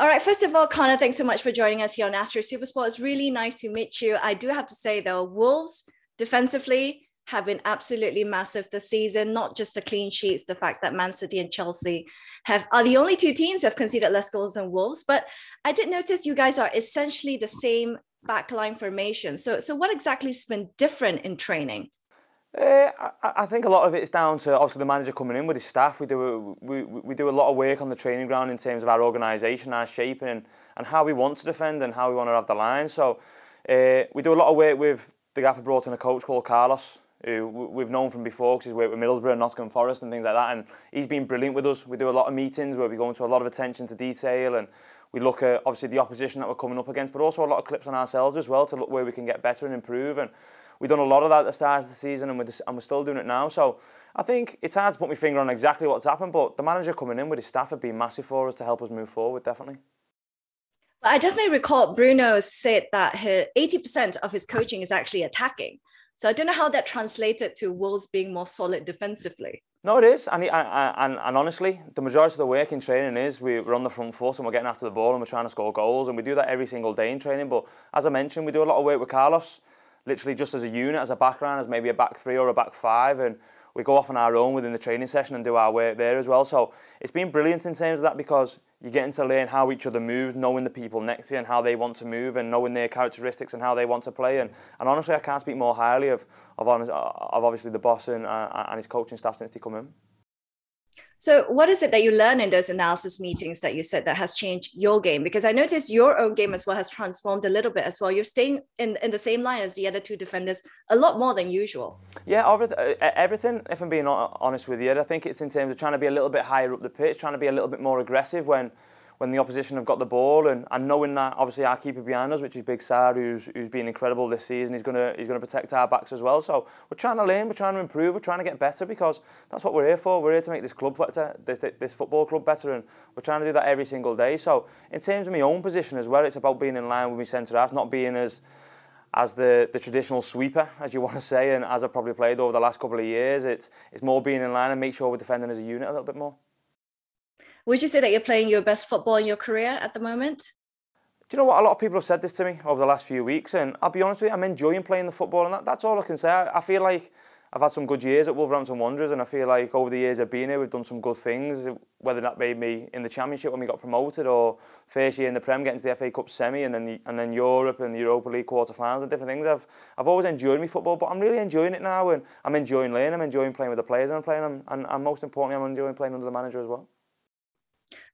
All right, first of all, Connor, thanks so much for joining us here on Astro Supersport. It's really nice to meet you. I do have to say, though, Wolves defensively have been absolutely massive this season, not just the clean sheets, the fact that Man City and Chelsea are the only two teams who have conceded less goals than Wolves. But I did notice you guys are essentially the same backline formation. So what exactly has been different in training? I think a lot of it is down to obviously the manager coming in with his staff. We do a lot of work on the training ground in terms of our organisation, our shaping, and how we want to defend and how we want to have the line. So we do a lot of work with the gaffer brought in a coach called Carlos, who we've known from before because he's worked with Middlesbrough and Nottingham Forest and things like that. And he's been brilliant with us. We do a lot of meetings where we go into a lot of attention to detail and we look at obviously the opposition that we're coming up against, but also a lot of clips on ourselves as well to look where we can get better and improve. And we've done a lot of that at the start of the season and we're still doing it now. So I think it's hard to put my finger on exactly what's happened, but the manager coming in with his staff have been massive for us to help us move forward, definitely. I definitely recall Bruno said that 80% of his coaching is actually attacking. So I don't know how that translated to Wolves being more solid defensively. No, it is. And honestly, the majority of the work in training is we're on the front foot and we're getting after the ball and we're trying to score goals. And we do that every single day in training. But as I mentioned, we do a lot of work with Carlos, literally just as a unit, as a background, as maybe a back three or a back five. And we go off on our own within the training session and do our work there as well. So it's been brilliant in terms of that because you're getting to learn how each other moves, knowing the people next to you and how they want to move and knowing their characteristics and how they want to play. And honestly, I can't speak more highly of obviously the boss and his coaching staff since they come in. So what is it that you learn in those analysis meetings that you said that has changed your game? Because I noticed your own game as well has transformed a little bit as well. You're staying in the same line as the other two defenders a lot more than usual. Yeah, everything, if I'm being honest with you. I think it's in terms of trying to be a little bit higher up the pitch, trying to be a little bit more aggressive when the opposition have got the ball and knowing that obviously our keeper behind us, which is Big Sar, who's been incredible this season, he's gonna protect our backs as well. So we're trying to learn, we're trying to improve, we're trying to get better because that's what we're here for. We're here to make this club better, this football club better, and we're trying to do that every single day. So in terms of my own position as well, it's about being in line with my centre half, not being as the traditional sweeper, as you want to say, and as I've probably played over the last couple of years. It's more being in line and make sure we're defending as a unit a little bit more. Would you say that you're playing your best football in your career at the moment? Do you know what? A lot of people have said this to me over the last few weeks, and I'll be honest with you, I'm enjoying playing the football, and that's all I can say. I feel like I've had some good years at Wolverhampton Wanderers, and I feel like over the years I've been here, we've done some good things, whether that may be in the Championship when we got promoted, or first year in the Prem getting to the FA Cup semi, and then Europe and the Europa League quarter-finals and different things. I've always enjoyed my football, but I'm really enjoying it now, and I'm enjoying learning, I'm enjoying playing with the players I'm playing, and most importantly, I'm enjoying playing under the manager as well.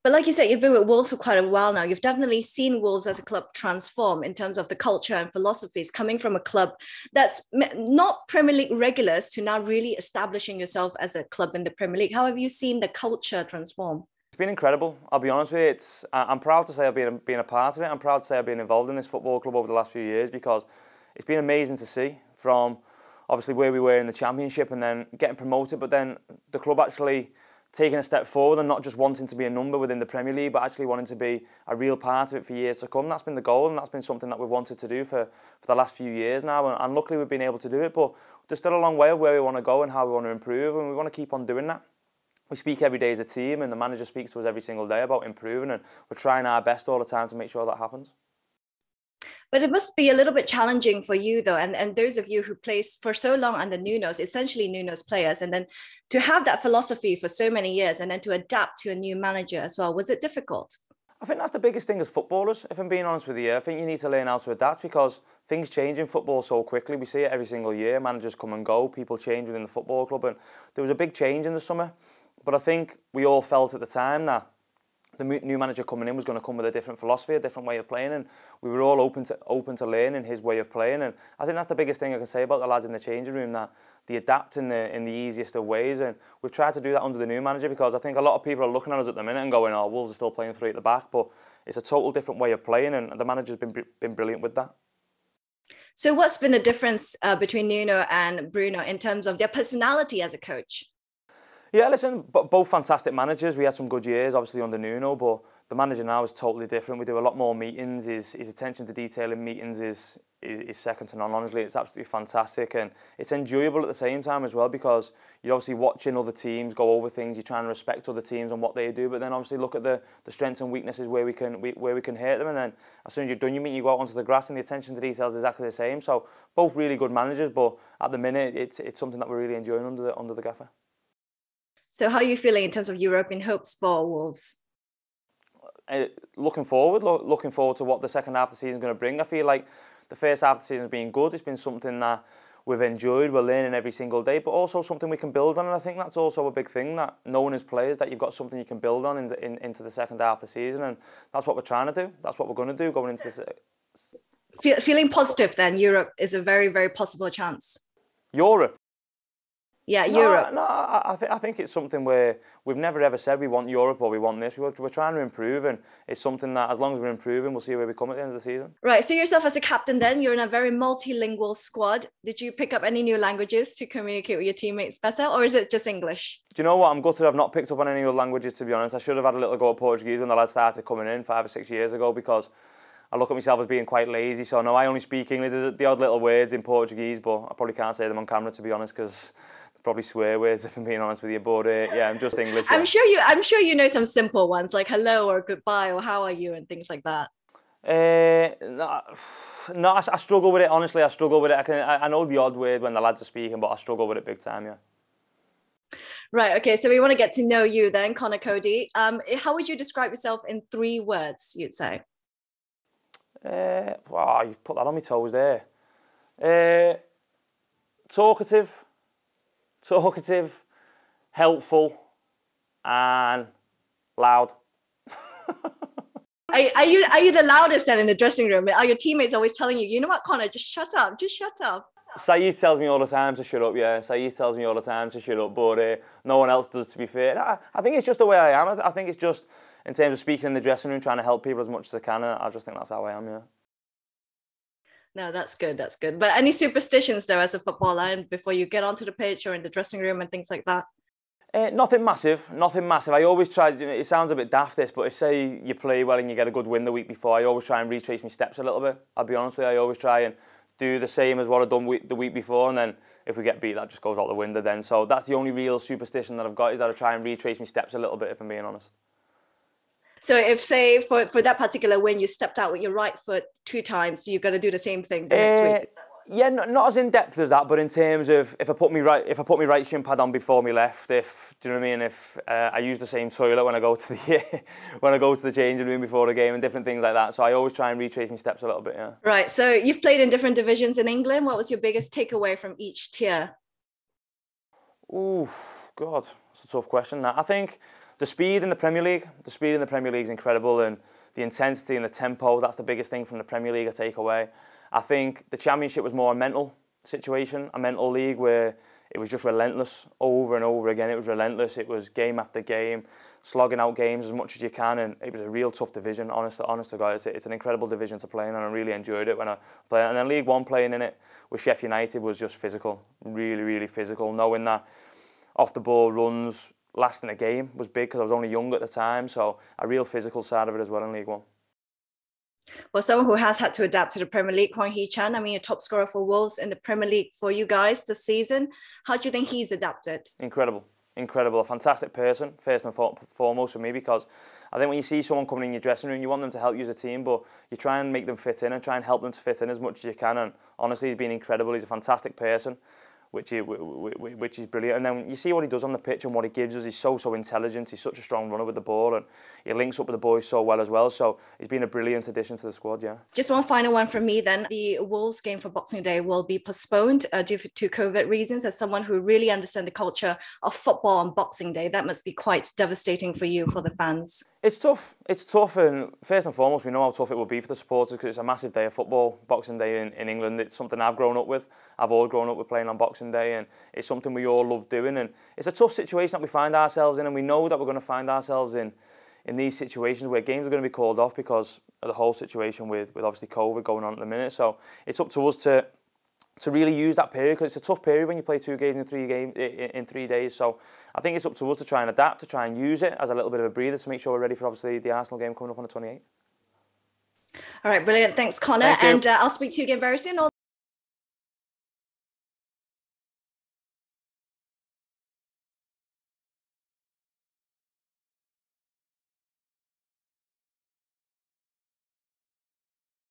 But like you said, you've been with Wolves for quite a while now. You've definitely seen Wolves as a club transform in terms of the culture and philosophies, coming from a club that's not Premier League regulars to now really establishing yourself as a club in the Premier League. How have you seen the culture transform? It's been incredible. I'll be honest with you. I'm proud to say I've been a part of it. I'm proud to say I've been involved in this football club over the last few years because it's been amazing to see from obviously where we were in the Championship and then getting promoted, but then the club actually taking a step forward and not just wanting to be a number within the Premier League, but actually wanting to be a real part of it for years to come. That's been the goal, and that's been something that we've wanted to do for the last few years now, and luckily we've been able to do it, but there's still a long way of where we want to go and how we want to improve, and we want to keep on doing that. We speak every day as a team, and the manager speaks to us every single day about improving, and we're trying our best all the time to make sure that happens. But it must be a little bit challenging for you, though, and those of you who played for so long under Nuno's, essentially Nuno's players, and then to have that philosophy for so many years and then to adapt to a new manager as well. Was it difficult? I think that's the biggest thing as footballers, if I'm being honest with you. I think you need to learn how to adapt because things change in football so quickly. We see it every single year. Managers come and go, people change within the football club, and there was a big change in the summer. But I think we all felt at the time that the new manager coming in was going to come with a different philosophy, a different way of playing, and we were all open to learning his way of playing. And I think that's the biggest thing I can say about the lads in the changing room, that they adapt in the easiest of ways, and we've tried to do that under the new manager because I think a lot of people are looking at us at the minute and going, "Oh, Wolves are still playing three at the back," but it's a total different way of playing, and the manager's been brilliant with that. So, what's been the difference between Nuno and Bruno in terms of their personality as a coach? Yeah, listen, both fantastic managers. We had some good years, obviously, under Nuno, but the manager now is totally different. We do a lot more meetings. His attention to detail in meetings is second to none. Honestly, it's absolutely fantastic, and it's enjoyable at the same time as well, because you're obviously watching other teams go over things. You're trying to respect other teams and what they do, but then obviously look at the strengths and weaknesses where we can hurt them. And then as soon as you've done your meeting, you go out onto the grass, and the attention to detail is exactly the same. So both really good managers, but at the minute it's something that we're really enjoying under the gaffer. So how are you feeling in terms of European hopes for Wolves? Looking forward to what the second half of the season is going to bring. I feel like the first half of the season has been good. It's been something that we've enjoyed. We're learning every single day, but also something we can build on. And I think that's also a big thing, that knowing as players that you've got something you can build on into the second half of the season. And that's what we're trying to do. That's what we're going to do going into this. Feeling positive then, Europe is a very, very possible chance. Europe? Yeah, Europe. No, I think it's something where we've never ever said we want Europe or we want this. We're trying to improve, and it's something that as long as we're improving, we'll see where we come at the end of the season. Right, so yourself as a captain then, you're in a very multilingual squad. Did you pick up any new languages to communicate with your teammates better, or is it just English? Do you know what? I'm gutted I've not picked up on any other languages, to be honest. I should have had a little go at Portuguese when the lads started coming in 5 or 6 years ago, because I look at myself as being quite lazy. So no, I only speak English. There's the odd little words in Portuguese, but I probably can't say them on camera, to be honest, because probably swear words, if I'm being honest with you. But yeah, I'm just English. I'm sure you know some simple ones like hello or goodbye or how are you and things like that. No, I struggle with it. Honestly, I struggle with it. I know the odd word when the lads are speaking, but I struggle with it big time. Yeah. Right. Okay. So we want to get to know you then, Conor Coady. How would you describe yourself in 3 words? You'd say. Wow, you put that on my toes there. Talkative, helpful, and loud. Are you the loudest then in the dressing room? Are your teammates always telling you, you know what, Conor, just shut up, just shut up? Saeed tells me all the time to shut up, yeah. Saeed tells me all the time to shut up, but no one else does, to be fair. I think it's just the way I am. I think it's just, in terms of speaking in the dressing room, trying to help people as much as I can, and I just think that's how I am, yeah. No, that's good. That's good. But any superstitions though, as a footballer, and before you get onto the pitch or in the dressing room and things like that? Nothing massive. I always try. It sounds a bit daft, this, but if say you play well and you get a good win the week before, I always try and retrace my steps a little bit. I'll be honest with you. I always try and do the same as what I've done the week before, and then if we get beat, that just goes out the window then. So that's the only real superstition that I've got, is that I try and retrace my steps a little bit, if I'm being honest. So if, say, for that particular win, you stepped out with your right foot 2 times, you're going to do the same thing the next week? Yeah, not as in depth as that, but in terms of if I put my right shin pad on before my left, do you know what I mean? If I use the same toilet when I go to the changing room before the game and different things like that, so I always try and retrace my steps a little bit. Yeah. Right. So you've played in different divisions in England. What was your biggest takeaway from each tier? Ooh, God, that's a tough question. I think the speed in the Premier League is incredible, and the intensity and the tempo, that's the biggest thing from the Premier League I take away. I think the Championship was more a mental situation, a mental league where it was just relentless over and over again. It was relentless. It was game after game, slogging out games as much as you can, and it was a real tough division, honest to God. It's an incredible division to play in, and I really enjoyed it when I played. And then League One, playing in it with Sheffield United, was just physical, really, really physical. Knowing that off the ball runs, lasting a game was big, because I was only young at the time, so a real physical side of it as well in League One. Well, someone who has had to adapt to the Premier League, Hwang Hee-chan, I mean, a top scorer for Wolves in the Premier League for you guys this season. How do you think he's adapted? Incredible. A fantastic person, first and foremost for me, because I think when you see someone coming in your dressing room, you want them to help you as a team, but you try and make them fit in and try and help them to fit in as much as you can. And honestly, he's been incredible. He's a fantastic person, which is brilliant. And then you see what he does on the pitch and what he gives us. He's so intelligent. He's such a strong runner with the ball, and he links up with the boys so well as well. So he's been a brilliant addition to the squad, yeah. Just one final one from me then. The Wolves game for Boxing Day will be postponed due to COVID reasons. As someone who really understands the culture of football on Boxing Day, that must be quite devastating for you, for the fans. It's tough, and first and foremost, we know how tough it will be for the supporters, because it's a massive day of football, Boxing Day in England. It's something I've grown up with. I've always grown up with playing on Boxing Day, and it's something we all love doing. And it's a tough situation that we find ourselves in, and we know that we're going to find ourselves in these situations where games are going to be called off because of the whole situation with obviously COVID going on at the minute. So it's up to us to to really use that period, because it's a tough period when you play 2 games in 3 days. So I think it's up to us to try and adapt, to try and use it as a little bit of a breather to make sure we're ready for obviously the Arsenal game coming up on the 28th. All right, brilliant. Thanks, Conor. And I'll speak to you again very soon.